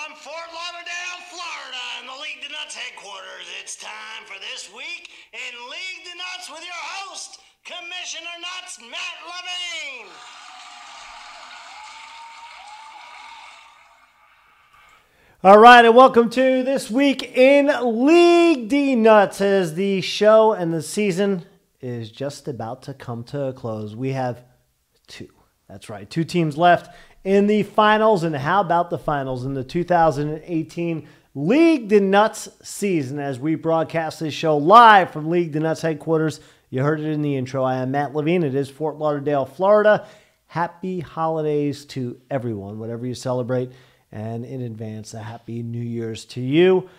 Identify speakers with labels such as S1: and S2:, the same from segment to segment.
S1: From Fort Lauderdale, Florida, in the League to Nuts headquarters, it's time for This Week in League to Nuts with your host, Commissioner Nutz, Matt Levine.
S2: All right, and welcome to This Week in League to Nuts, as the show and the season is just about to come to a close. We have two teams left in the finals. And how about the finals in the 2018 League to Nuts season? As we broadcast this show live from League to Nuts headquarters, you heard it in the intro. I am Matt Levine. It is Fort Lauderdale, Florida. Happy holidays to everyone, whatever you celebrate. And in advance, a happy New Year's to you.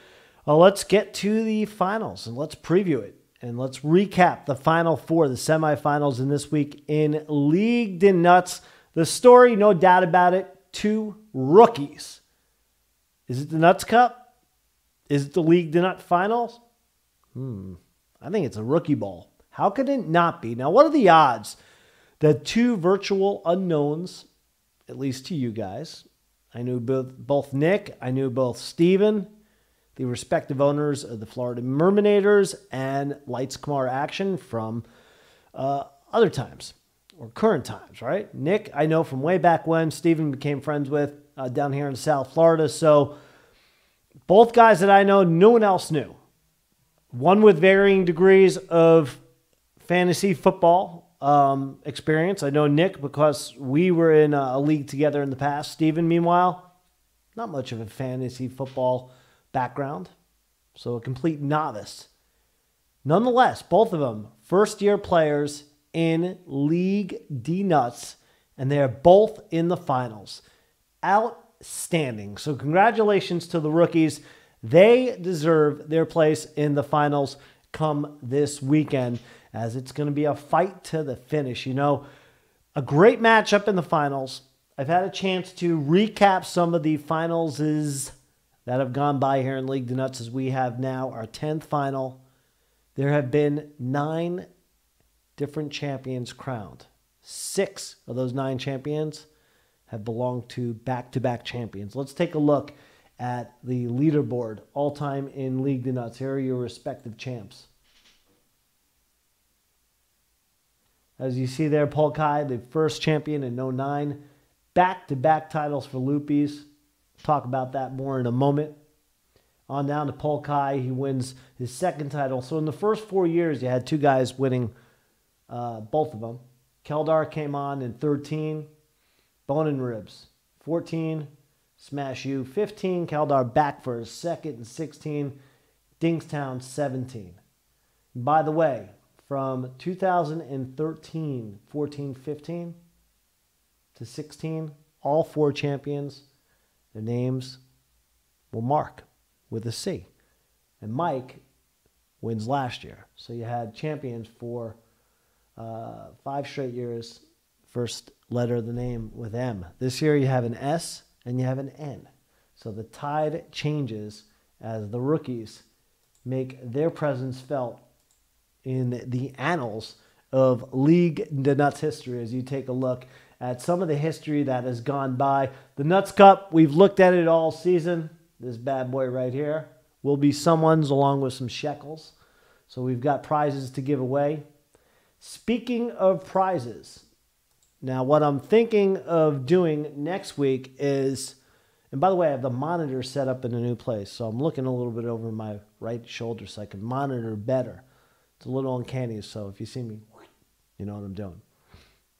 S2: Let's get to the finals and let's preview it. And let's recap the Final Four, the semifinals in This Week in League to Nuts. The story, no doubt about it, two rookies. Is it the Nutz Cup? Is it the League to Nut Finals? I think it's a rookie ball. How could it not be? Now, what are the odds that two virtual unknowns, at least to you guys, I knew both Nick, I knew both Steven, the respective owners of the Florida Mermanators and Lights Kamar Action from other times or current times, right? Nick, I know from way back when. Steven became friends with down here in South Florida. So both guys that I know, no one else knew. One with varying degrees of fantasy football experience. I know Nick because we were in a league together in the past. Steven, meanwhile, not much of a fantasy football background, so a complete novice. Nonetheless, both of them first-year players in League to Nuts, and they are both in the finals. Outstanding. So congratulations to the rookies. They deserve their place in the finals come this weekend, as it's going to be a fight to the finish. You know, a great matchup in the finals. I've had a chance to recap some of the finals that have gone by here in League to Nuts, as we have now our 10th final. There have been 9 different champions crowned. 6 of those 9 champions have belonged to back-to-back champions. Let's take a look at the leaderboard all-time in League to Nuts. Here are your respective champs. As you see there, Paul Kai, the first champion in 09. Back-to-back titles for Loopies. Talk about that more in a moment. On down to Paul Kai. He wins his second title. So in the first 4 years, you had 2 guys winning both of them. Keldar came on in 13. Bone and Ribs. 14. Smash You. 15. Keldar back for his second in 16. Dingstown 17. By the way, from 2013, 14, 15 to 16, all 4 champions, their names will Mark with a C. And Mike wins last year. So you had champions for 5 straight years. First letter of the name with M. This year you have an S and you have an N. So the tide changes as the rookies make their presence felt in the annals of League to Nuts history, as you take a look at some of the history that has gone by. The Nutz Cup, we've looked at it all season. This bad boy right here will be someone's, along with some shekels. So we've got prizes to give away. Speaking of prizes, now what I'm thinking of doing next week is, and by the way, I have the monitor set up in a new place, so I'm looking a little bit over my right shoulder so I can monitor better. It's a little uncanny, so if you see me, you know what I'm doing.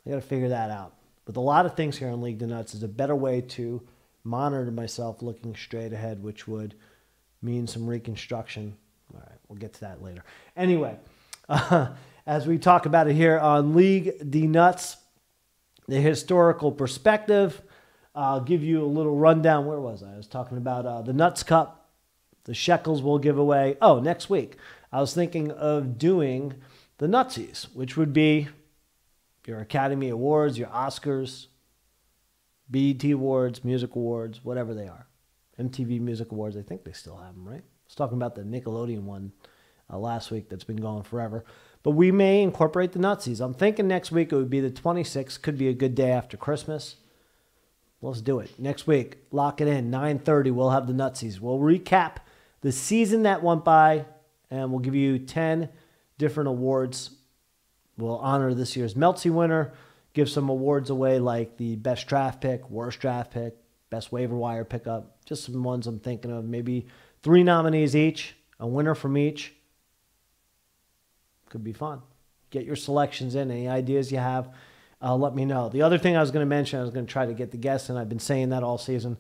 S2: I got to figure that out. With a lot of things here on League to Nuts, is a better way to monitor myself looking straight ahead, which would mean some reconstruction. All right, we'll get to that later. Anyway, as we talk about it here on League to Nuts, the historical perspective, I'll give you a little rundown. Where was I? I was talking about the Nutz Cup, the shekels we'll give away. Oh, next week. I was thinking of doing the Nutsies, which would be your Academy Awards, your Oscars, BET Awards, Music Awards, whatever they are. MTV Music Awards, I think they still have them, right? I was talking about the Nickelodeon one last week that's been going forever. But we may incorporate the Nutsies. I'm thinking next week it would be the 26th. Could be a good day after Christmas. Let's do it. Next week, lock it in. 9:30, we'll have the Nutsies. We'll recap the season that went by, and we'll give you 10 different awards. We'll honor this year's Meltzy winner, give some awards away like the best draft pick, worst draft pick, best waiver wire pickup, just some ones I'm thinking of. Maybe 3 nominees each, a winner from each. Could be fun. Get your selections in. Any ideas you have, let me know. The other thing I was going to mention, I was going to try to get the guests, and I've been saying that all season.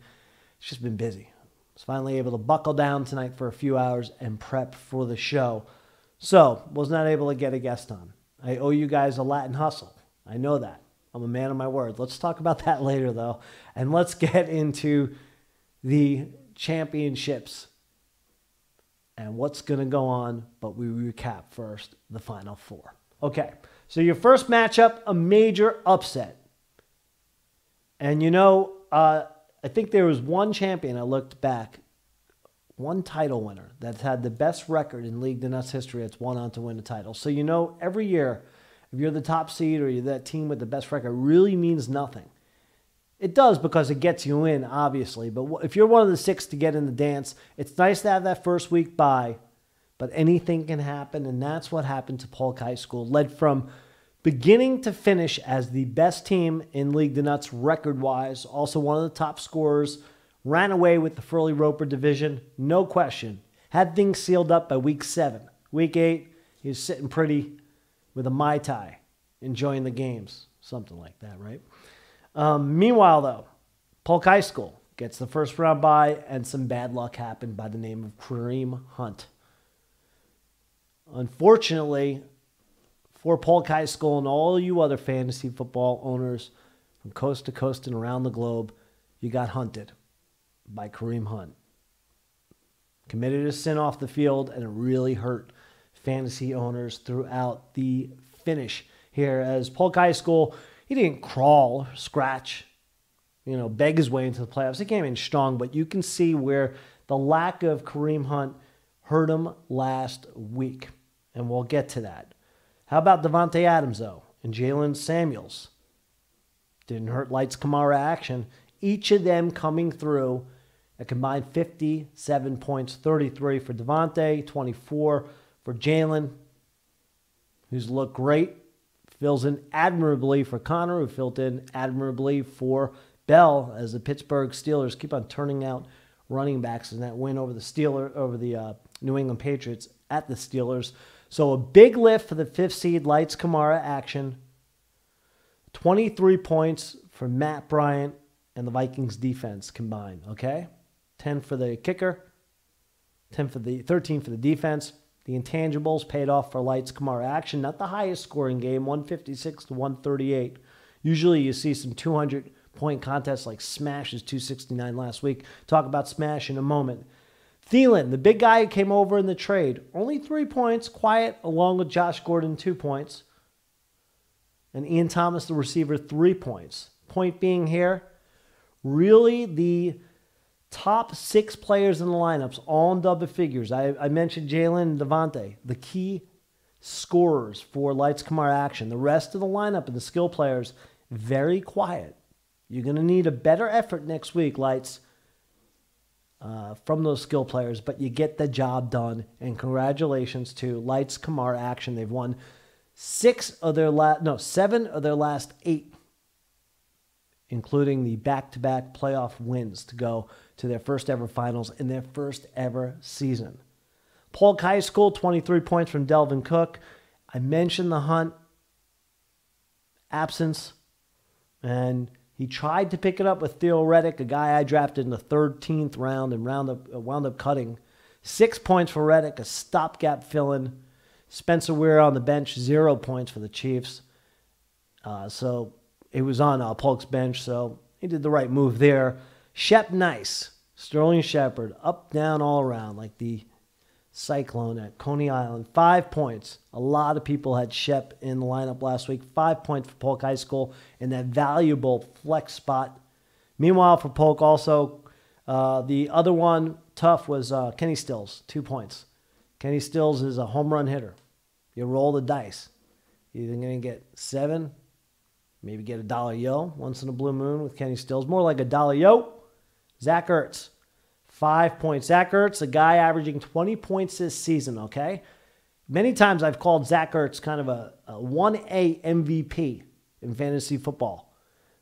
S2: It's just been busy. I was finally able to buckle down tonight for a few hours and prep for the show. So, was not able to get a guest on. I owe you guys a Latin hustle. I know that. I'm a man of my word. Let's talk about that later, though. And let's get into the championships and what's going to go on. But we recap first the Final Four. Okay, so your first matchup, a major upset. And I think there was one champion, I looked back, one title winner that's had the best record in League the Nuts history that's won on to win a title. So every year, if you're the top seed or you're that team with the best record, really means nothing. It does because it gets you in, obviously. But if you're one of the 6 to get in the dance, it's nice to have that first week bye. But anything can happen, and that's what happened to Polk High School. Led from beginning to finish as the best team in League the Nuts record-wise. Also one of the top scorers. Ran away with the Furley Roper division, no question. Had things sealed up by week 7. Week 8, he was sitting pretty with a Mai Tai, enjoying the games. Something like that, right? Meanwhile, though, Polk High School gets the first round bye, and some bad luck happened by the name of Kareem Hunt. Unfortunately, for Polk High School and all you other fantasy football owners from coast to coast and around the globe, you got hunted by Kareem Hunt. Committed a sin off the field, and it really hurt fantasy owners throughout the finish here. As Polk High School, he didn't crawl, scratch, beg his way into the playoffs. He came in strong, but you can see where the lack of Kareem Hunt hurt him last week, and we'll get to that. How about Devontae Adams, though, and Jalen Samuels? Didn't hurt Lights Kamara action. Each of them coming through a combined 57 points, 33 for Devontae, 24 for Jalen, who's looked great. Fills in admirably for Connor, who filled in admirably for Bell, as the Pittsburgh Steelers keep on turning out running backs in that win over the New England Patriots at the Steelers. So a big lift for the 5th seed Lights Kamara action. 23 points for Matt Bryant and the Vikings defense combined, okay? 10 for the kicker, 13 for the defense. The intangibles paid off for Lights Kamara action. Not the highest scoring game, 156 to 138. Usually you see some 200-point contests like Smash's 269 last week. Talk about Smash in a moment. Thielen, the big guy who came over in the trade, only 3 points, quiet, along with Josh Gordon, 2 points. And Ian Thomas, the receiver, 3 points. Point being here, really the top 6 players in the lineups, all in double figures. I mentioned Jalen and Devontae, the key scorers for Lights Kamara action. The rest of the lineup and the skill players, very quiet. You're going to need a better effort next week, Lights, from those skill players, but you get the job done. And congratulations to Lights Kamara action. They've won 7 of their last 8, including the back-to-back playoff wins to go to their first ever finals in their first ever season. Polk High School, 23 points from Delvin Cook. I mentioned the Hunt absence, and he tried to pick it up with Theo Reddick, a guy I drafted in the 13th round and wound up cutting. 6 points for Reddick, a stopgap fill-in. Spencer Weir on the bench, 0 points for the Chiefs. So he was on Polk's bench, so he did the right move there. Shep Nice, Sterling Shepard, up, down, all around, like the Cyclone at Coney Island. 5 points. A lot of people had Shep in the lineup last week. 5 points for Polk High School in that valuable flex spot. Meanwhile, for Polk also, the other one, tough, was Kenny Stills, 2 points. Kenny Stills is a home run hitter. You roll the dice. You're either going to get 7 Maybe get a dollar yo once in a blue moon with Kenny Stills. More like a dollar yo. Zach Ertz, 5 points. Zach Ertz, a guy averaging 20 points this season, okay? Many times I've called Zach Ertz kind of a 1A MVP in fantasy football.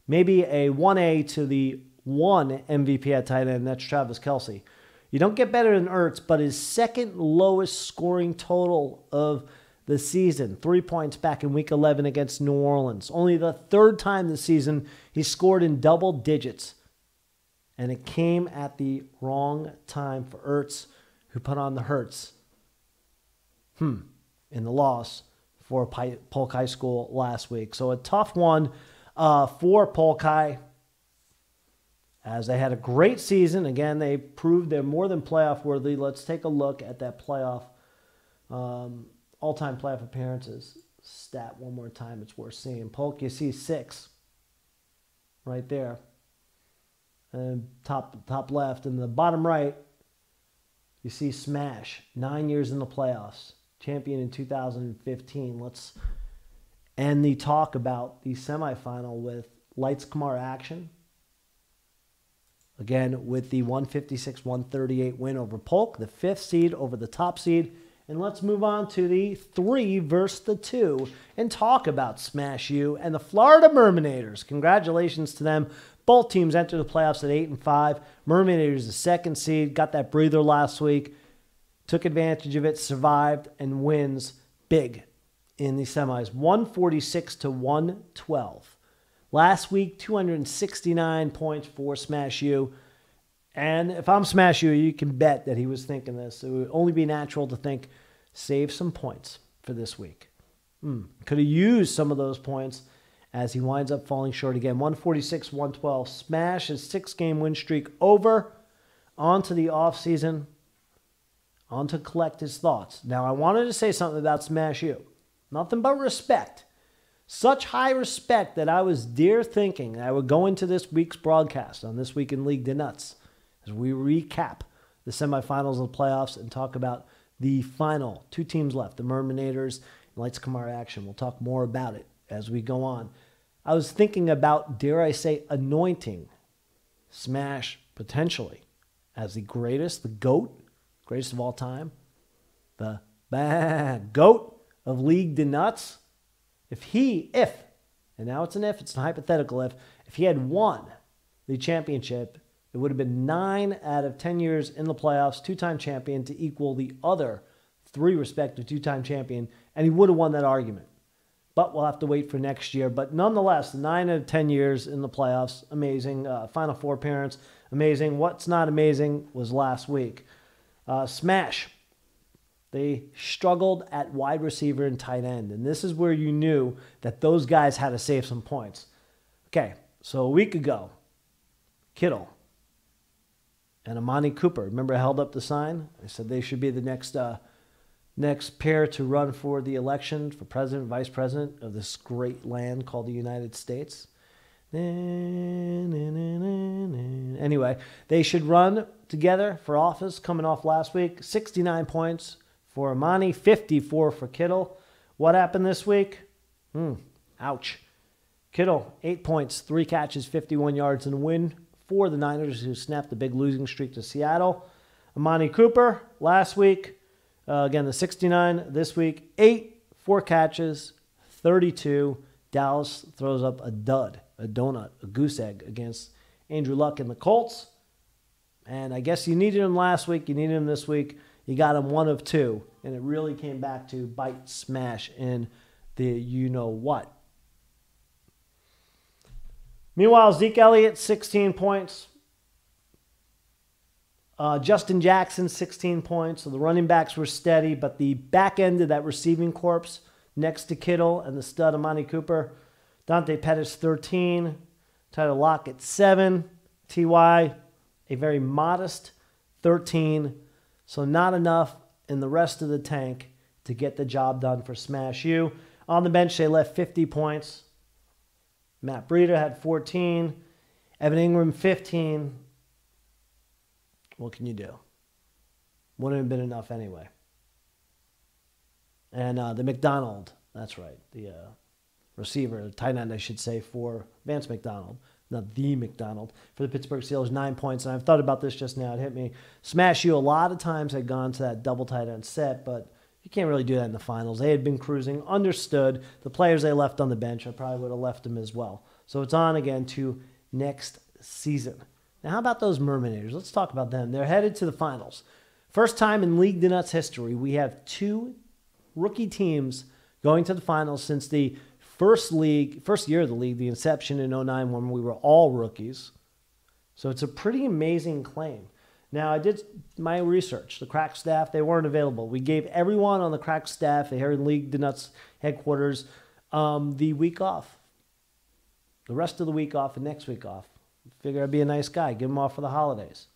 S2: Maybe a 1A to the 1 MVP at tight end. That's Travis Kelce. You don't get better than Ertz, but his second lowest scoring total of the season, 3 points back in Week 11 against New Orleans. Only the third time this season he scored in double digits. And it came at the wrong time for Ertz, who put on the Hurts in the loss for Polk High School last week. So a tough one for Polk High, as they had a great season. Again, they proved they're more than playoff worthy. Let's take a look at that playoff, all-time playoff appearances stat one more time. It's worth seeing. Polk, you see 6 right there. And top left. And the bottom right, you see Smash, 9 years in the playoffs. Champion in 2015. Let's end the talk about the semifinal with Lights Kamar action. Again, with the 156-138 win over Polk, the 5th seed over the top seed. And let's move on to the 3 versus the 2 and talk about Smash U and the Florida Mermanators. Congratulations to them. Both teams entered the playoffs at 8-5. Mermanators, the 2nd seed, got that breather last week, took advantage of it, survived, and wins big in the semis, 146-112. Last week, 269 points for Smash U. And if I'm Smash U, you can bet that he was thinking this. It would only be natural to think, save some points for this week. Could have used some of those points as he winds up falling short again. 146-112. Smash his 6-game win streak over. On to the offseason. On to collect his thoughts. Now, I wanted to say something about Smash U. Nothing but respect. Such high respect that I was dear thinking that I would go into this week's broadcast on This Week in League de Nutz as we recap the semifinals of the playoffs and talk about the final 2 teams left, the Mermanators and Lights Kamar action. We'll talk more about it as we go on. I was thinking about, dare I say, anointing Smash potentially as the greatest, the GOAT, greatest of all time, the GOAT of League de Nutz. If, and now it's an if, it's a hypothetical if he had won the championship, it would have been 9 out of 10 years in the playoffs, 2-time champion to equal the other 3 respective 2-time champion, and he would have won that argument. But we'll have to wait for next year. But nonetheless, 9 out of 10 years in the playoffs, amazing. Final 4 appearance, amazing. What's not amazing was last week. Smash. They struggled at wide receiver and tight end. And this is where you knew that those guys had to save some points. Okay, so a week ago, Kittle and Amani Cooper, remember I held up the sign? I said they should be the next pair to run for the election for president, vice president of this great land called the United States. Anyway, they should run together for office coming off last week. 69 points for Amani, 54 for Kittle. What happened this week? Ouch. Kittle, 8 points, 3 catches, 51 yards, and a win for the Niners, who snapped the big losing streak to Seattle. Amani Cooper, last week, again, the 69 this week, 8, 4 catches, 32. Dallas throws up a dud, a donut, a goose egg against Andrew Luck and the Colts. And I guess you needed him last week. You needed him this week. You got him 1 of 2. And it really came back to bite, smash in the you-know-what. Meanwhile, Zeke Elliott, 16 points. Justin Jackson, 16 points. So the running backs were steady, but the back end of that receiving corps next to Kittle and the stud Amani Cooper, Dante Pettis, 13. Tyler Lockett, 7. T.Y., a very modest 13. So not enough in the rest of the tank to get the job done for Smash U. On the bench, they left 50 points. Matt Breida had 14. Evan Ingram, 15. What can you do? Wouldn't have been enough anyway. And the McDonald, that's right, the receiver, tight end, I should say, for Vance McDonald. Not the McDonald, for the Pittsburgh Steelers, 9 points. And I've thought about this just now. It hit me. Smash U, a lot of times had gone to that double tight end set, but you can't really do that in the finals. They had been cruising, understood. The players they left on the bench, I probably would have left them as well. So it's on again to next season. Now, how about those Mermanators? Let's talk about them. They're headed to the finals. First time in League de Nuts history, we have 2 rookie teams going to the finals since the first year of the league, the inception in 2009 when we were all rookies. So it's a pretty amazing claim. Now, I did my research. The Crack staff, they weren't available. We gave everyone on the Crack staff here in League de Nuts headquarters the week off. The rest of the week off and next week off. Figure I'd be a nice guy. Give them off for the holidays.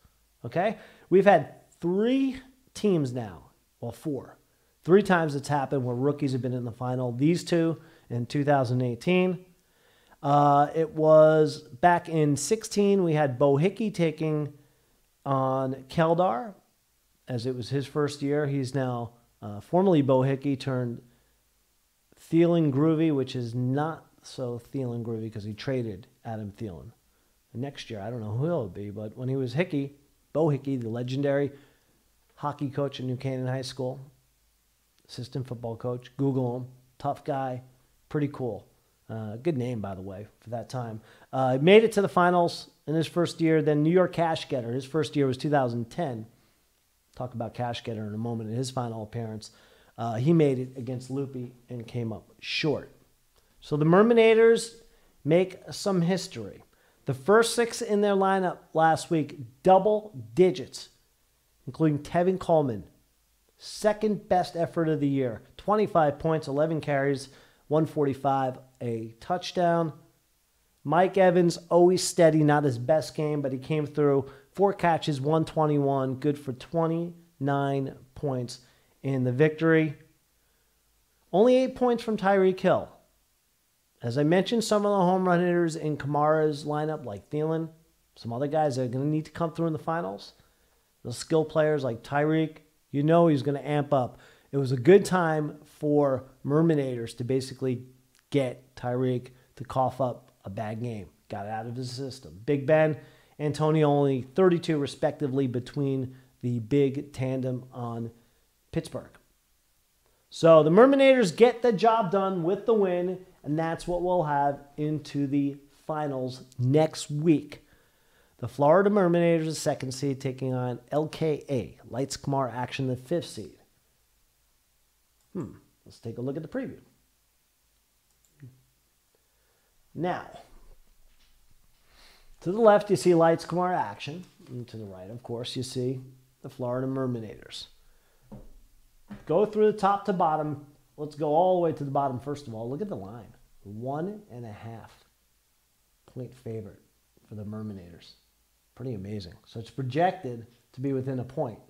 S2: Okay? We've had 3 teams now. Well, 4. 3 times it's happened where rookies have been in the final. These 2 in 2018. It was back in 16. We had Bo Hickey taking on Keldar, as it was his first year. He's now formerly Bo Hickey turned Thielen Groovy, which is not so Thielen Groovy because he traded Adam Thielen. And next year, I don't know who he'll be, but when he was Hickey, Bo Hickey, the legendary hockey coach at New Canaan High School, assistant football coach, Google him, tough guy, pretty cool. Good name, by the way, for that time. Made it to the finals in his first year. Then New York Cash Getter, his first year was 2010. Talk about Cash Getter in a moment in his final appearance. He made it against Loopy and came up short. So the Mermanators make some history. The first 6 in their lineup last week, double digits, including Tevin Coleman, second best effort of the year, 25 points, 11 carries, 145, a touchdown. Mike Evans, always steady, not his best game, but he came through. 4 catches, 121, good for 29 points in the victory. Only 8 points from Tyreek Hill. As I mentioned, some of the home run hitters in Kamara's lineup, like Thielen, some other guys that are going to need to come through in the finals. The skill players like Tyreek, you know he's going to amp up. It was a good time for Mermanators to basically get Tyreek to cough up a bad game. Got it out of his system. Big Ben, Antonio, only 32 respectively between the big tandem on Pittsburgh. So the Mermanators get the job done with the win, and that's what we'll have into the finals next week. The Florida Mermanators, the 2nd seed, taking on LKA, Lights Kamar Action, the 5th seed. Let's take a look at the preview. Now, to the left, you see Lights Kamar Action. And to the right, of course, you see the Florida Mermanators. Go through the top to bottom. Let's go all the way to the bottom first of all. Look at the line. 1.5 point favorite for the Mermanators. Pretty amazing. So it's projected to be within a point,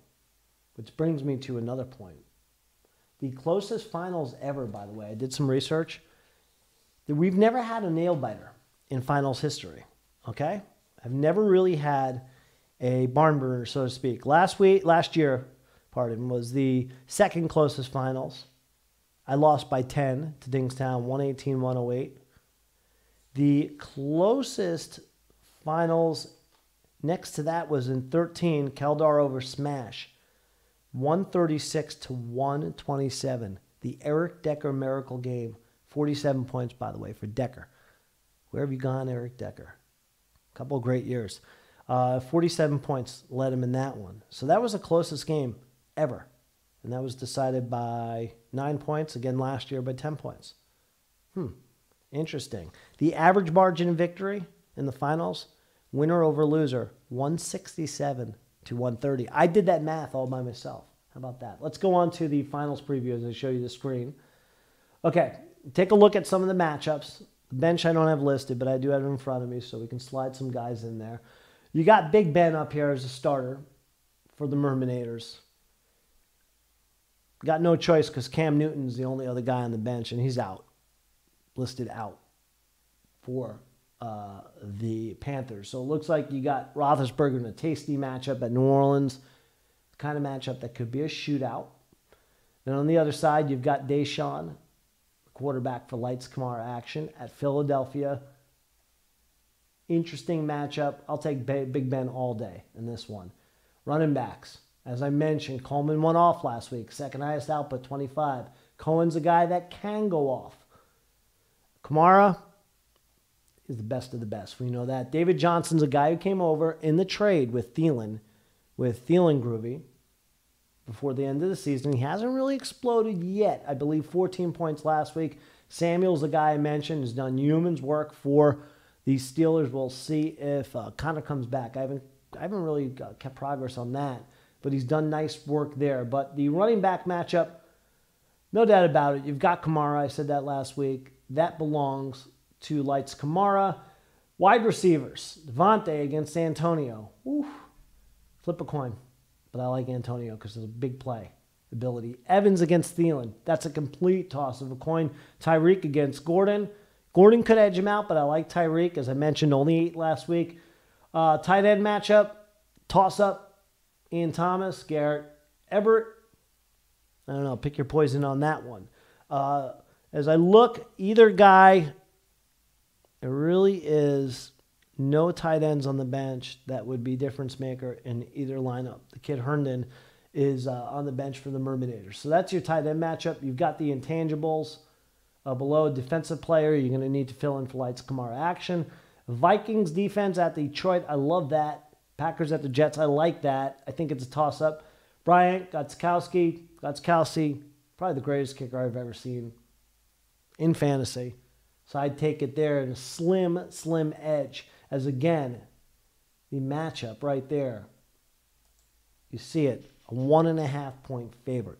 S2: which brings me to another point. The closest finals ever, by the way, I did some research. We've never had a nail biter in finals history, okay? I've never really had a barn burner, so to speak. Last year, was the 2nd closest finals. I lost by 10 to Dingstown, 118-108. The closest finals next to that was in 13, Keldar over Smash, 136-127. The Eric Decker miracle game, 47 points, by the way, for Decker. Where have you gone, Eric Decker? A couple of great years. 47 points led him in that one. So that was the closest game ever. And that was decided by 9 points, again last year by 10 points. Interesting. The average margin of victory in the finals, winner over loser, 167-130. I did that math all by myself. How about that? Let's go on to the finals preview as I show you the screen. Okay, take a look at some of the matchups. The bench I don't have listed, but I do have it in front of me, so we can slide some guys in there. You got Big Ben up here as a starter for the Mermanators. Got no choice because Cam Newton's the only other guy on the bench, and he's out, listed out for the Panthers. So it looks like you got Roethlisberger in a tasty matchup at New Orleans, the kind of matchup that could be a shootout. Then on the other side, you've got Deshaun quarterback for Lights Kamara action at Philadelphia. Interesting matchup. I'll take Big Ben all day in this one. Running backs. As I mentioned, Coleman went off last week. Second highest output, 25. Cohen's a guy that can go off. Kamara is the best of the best. We know that. David Johnson's a guy who came over in the trade with Thielen groovy before the end of the season. He hasn't really exploded yet. I believe 14 points last week. Samuel's a guy I mentioned, has done yeoman's work for the Steelers. We'll see if Connor comes back. I haven't really kept progress on that, but he's done nice work there. But the running back matchup, no doubt about it. You've got Kamara. I said that last week. That belongs to Lights Kamara. Wide receivers. Devontae against Antonio. Oof. Flip a coin. But I like Antonio because it's a big play ability. Evans against Thielen. That's a complete toss of a coin. Tyreek against Gordon. Gordon could edge him out, but I like Tyreek. As I mentioned, only 8 last week. Tight end matchup. Toss-up. Ian Thomas. Garrett Everett. I don't know. Pick your poison on that one. As I look, either guy, there really is no tight ends on the bench that would be difference maker in either lineup. The kid Herndon is on the bench for the Mermaiders. So that's your tight end matchup. You've got the intangibles below. Defensive player, you're going to need to fill in for Lights Kamara action. Vikings defense at Detroit, I love that. Packers at the Jets, I like that. I think it's a toss-up. Bryant, Gotskowski, probably the greatest kicker I've ever seen in fantasy. So I'd take it there in a slim edge. As again, the matchup right there. You see it, a 1.5 point favorite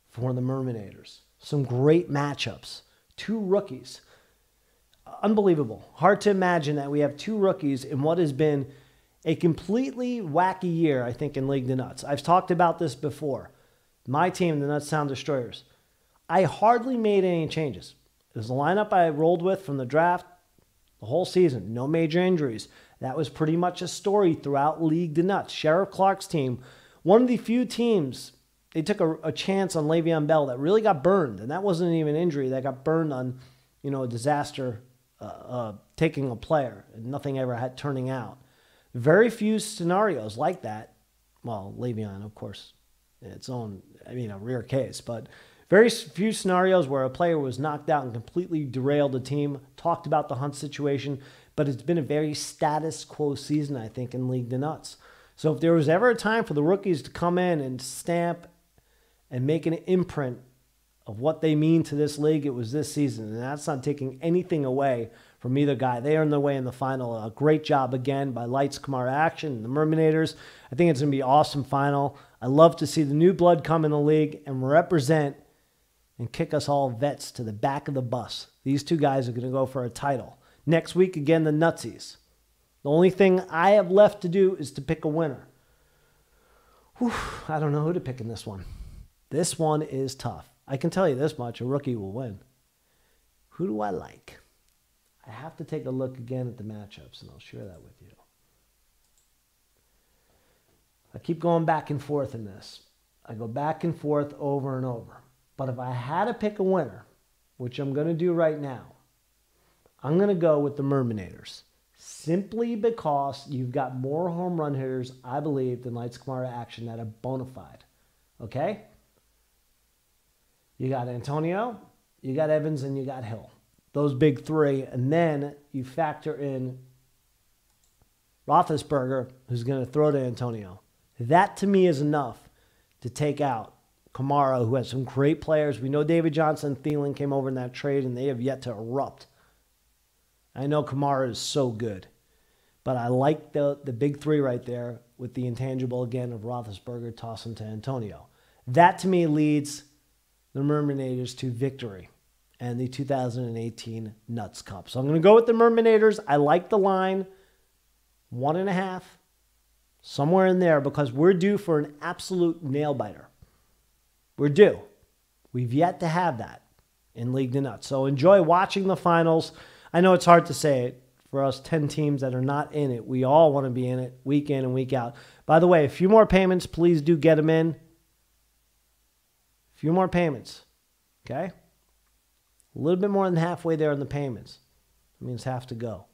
S2: for the Mermaiders. Some great matchups. 2 rookies. Unbelievable. Hard to imagine that we have 2 rookies in what has been a completely wacky year, I think, in League the Nutz. I've talked about this before. My team, the Nutz Sound Destroyers. I hardly made any changes. It was the lineup I rolled with from the draft the whole season. No major injuries. That was pretty much a story throughout League the Nutz. Sheriff Clark's team, one of the few teams, they took a chance on Le'Veon Bell that really got burned. And that wasn't even an injury. That got burned on, a disaster taking a player. And nothing ever had turning out. Very few scenarios like that. Well, Le'Veon, of course, its own, a rare case. But very few scenarios where a player was knocked out and completely derailed the team. Talked about the Hunt situation, but it's been a very status quo season, I think, in League the Nutz. So if there was ever a time for the rookies to come in and stamp and make an imprint of what they mean to this league, it was this season. And that's not taking anything away from either guy. They earned their way in the final. A great job again by Lights Kamara Action and the Mermaiders. I think it's going to be an awesome final. I love to see the new blood come in the league and represent and kick us all vets to the back of the bus. These 2 guys are going to go for a title. Next week, again, the Nutsies. The only thing I have left to do is to pick a winner. Whew, I don't know who to pick in this one. This one is tough. I can tell you this much, a rookie will win. Who do I like? I have to take a look again at the matchups, and I'll share that with you. I keep going back and forth in this. I go back and forth over and over. But if I had to pick a winner, which I'm going to do right now, I'm going to go with the Mermaiders. Simply because you've got more home run hitters, I believe, than Lights Kamara Action that are bona fide. Okay? You got Antonio, you got Evans, and you got Hill. Those big 3. And then you factor in Roethlisberger, who's going to throw to Antonio. That, to me, is enough to take out Kamara, who has some great players. We know David Johnson and Thielen came over in that trade, and they have yet to erupt. I know Kamara is so good. But I like the big 3 right there with the intangible, again, of Roethlisberger tossing to Antonio. That, to me, leads the Mermaiders to victory and the 2018 Nutz Cup. So I'm going to go with the Mermaiders. I like the line. 1.5. Somewhere in there, because we're due for an absolute nail-biter. We're due. We've yet to have that in League the Nutz. So enjoy watching the finals. I know it's hard to say it. For us 10 teams that are not in it, we all want to be in it week in and week out. By the way, a few more payments. Please do get them in. A few more payments. Okay? A little bit more than halfway there in the payments. That means half to go.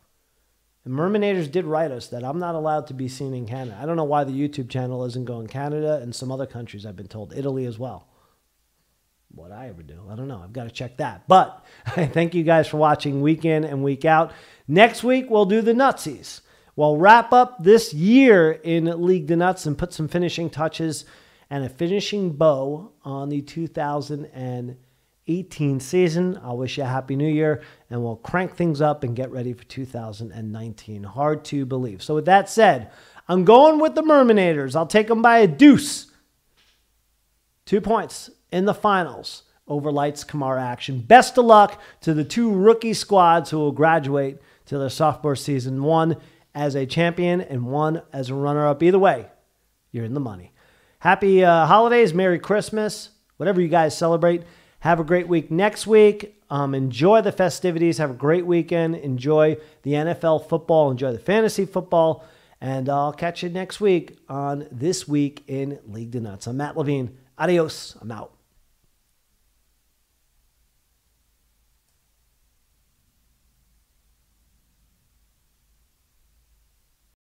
S2: And Mermanators did write us that I'm not allowed to be seen in Canada. I don't know why the YouTube channel isn't going Canada and some other countries, I've been told. Italy as well. What I ever do, I don't know. I've got to check that. But I thank you guys for watching week in and week out. Next week, we'll do the Nutsies. We'll wrap up this year in League de Nuts and put some finishing touches and a finishing bow on the 2018 season. I'll wish you a Happy New Year, and we'll crank things up and get ready for 2019. Hard to believe. So with that said, I'm going with the Mermanators. I'll take them by a deuce. 2 points in the finals over Lights Kamara action. Best of luck to the two rookie squads who will graduate to their sophomore season, one as a champion and one as a runner-up. Either way, you're in the money. Happy holidays, Merry Christmas, whatever you guys celebrate. Have a great week next week. Enjoy the festivities. Have a great weekend. Enjoy the NFL football. Enjoy the fantasy football. And I'll catch you next week on This Week in League de Nuts. I'm Matt Levine. Adios. I'm out.